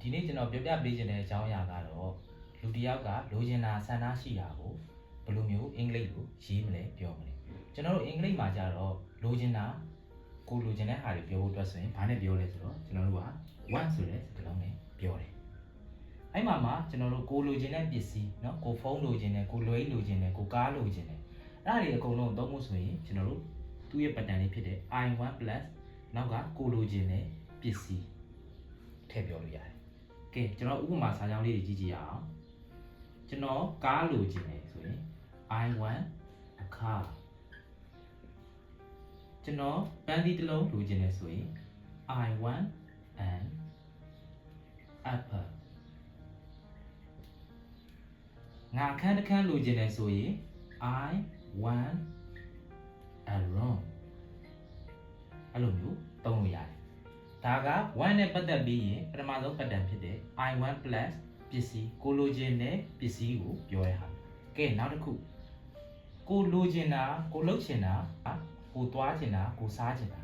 ဒီနေ့ကျွန်တော်ပြောပြပေးခြင်းတဲ့အကြောင်းအရာကတော့လူတစ်ယောက်ကလိုချင်တာဆန္ဒရှိတာကိုဘယ်လိုမျိုးအင်္ဂလိပ်လိုရေးမလဲပြောမလဲကျွန်တော်တို့အင်္ဂလိပ်မှာကြတော့လိုချင်တာကိုလိုချင်တဲ့ဟာတွေပြောဖို့အတွက်ဆိုရင်ဘာနဲ့ပြောလဲဆိုတော့ကျွန်တော်တို့က want ဆိုတဲ့စကားလုံးနဲ့ပြောတယ်အဲ့မှာကျွန်တော်တို့ကိုလိုချင်တဲ့ပစ္စည်းเนาะကိုဖုန်းလိုချင်တယ်ကိုလွှဲလိုချင်တယ်ကိုကားလိုချင်တယ်အဲ့ဒါတွေအကုန်လုံးသုံးဖို့ဆိုရင်ကျွန်တော်တို့သူ့ရဲ့ pattern လေးဖြစ်တဲ့ I want plus နောက်ကကိုလိုချင်တဲ့ပစ္စည်းထည့်ပြောလို့ရတယ်ကဲကျွန်တော်ဥပမာစာကြောင်းလေးတွေကြည့်ကြည့်အောင်ကျွန်တော်ကားလိုချင်တယ်ဆိုရင် I want a car ကျွန်တော်ပန်းသီးတစ်လုံးလိုချင်တယ်ဆိုရင် I want an apple ငါအခန်းတစ်ခန်းလိုချင်တယ်ဆိုရင် I want a room အဲ့လိုမျိုးသုံးလို့ရတယ်ဒါက one နဲ့ပတ်သက်ပြီးရင်ပထမဆုံး pattern ဖြစ်တဲ့ I want plus ပစ္စည်းကိုလိုချင်တဲ့ပစ္စည်းကိုပြောရဟာကဲနောက်တစ်ခုကိုလိုချင်တာကိုလှုပ်ချင်တာကိုသွားချင်တာကိုစားချင်တာ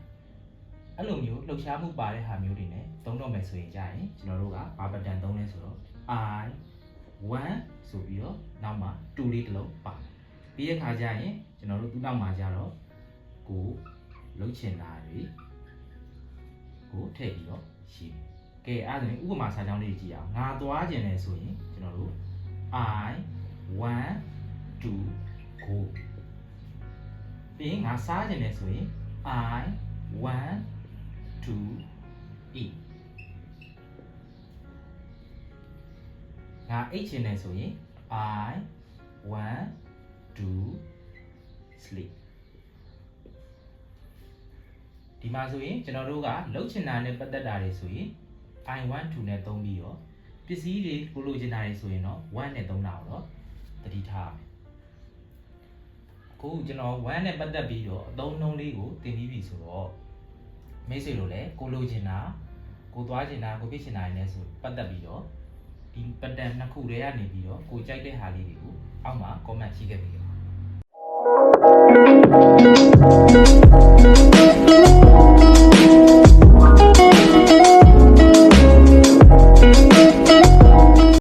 အဲ့လိုမျိုးလှုပ်ရှားမှုပါတဲ့ဟာမျိုးတွေနဲ့သုံးတော့မယ်ဆိုရင်ကြာရင်ကျွန်တော်တို့ကဘာ pattern သုံးလဲဆိုတော့ I want ဆိုပြီးတော့နောက်မှာ2လေးတစ်လုံးပါပြီးရခါကျရင်ကျွန်တော်တို့သူ့နောက်မှာကျတော့ကိုလှုပ်ချင်တာတွေကိုထည့်ပြီးတော့ရှိတယ်။ကဲအဲ့ဒါဆိုရင်ဥပမာစာကြောင်းလေးကြည့်အောင်။ငါသွားခြင်းလဲဆိုရင်ကျွန်တော်တို့ I want to go ပြီးရင်ငါစားခြင်းလဲဆိုရင် I want to eat ငါအိတ်ခြင်းလဲဆိုရင် I want to sleepဒီမှာဆိုရင်ကျွန်တော်တို့ကလှုပ်ချင်တာနဲ့ပတ်သက်တာတွေဆိုရင် I want to နဲ့သုံးပြီးတော့ပစ္စည်းတွေကိုလိုချင်တာတွေဆိုရင်တော့ want နဲ့သုံးတာတော့သတိထားမယ်အခုကျွန်တော် want နဲ့ပတ်သက်ပြီးတော့အသုံးအနှုန်းလေးကိုသင်ပြီးပြီဆိုတော့မိတ်ဆွေတို့လည်းကိုလိုချင်တာကိုသွားချင်တာကိုဖြစ်ချင်တာတွေနဲ့ဆိုပတ်သက်ပြီးတော့ဒီ pattern နှစ်ခုတည်းကနေပြီးတော့ကိုကြိုက်တဲ့ဟာလေးတွေကိုအောက်မှာ comment ရှိခဲ့ပြီ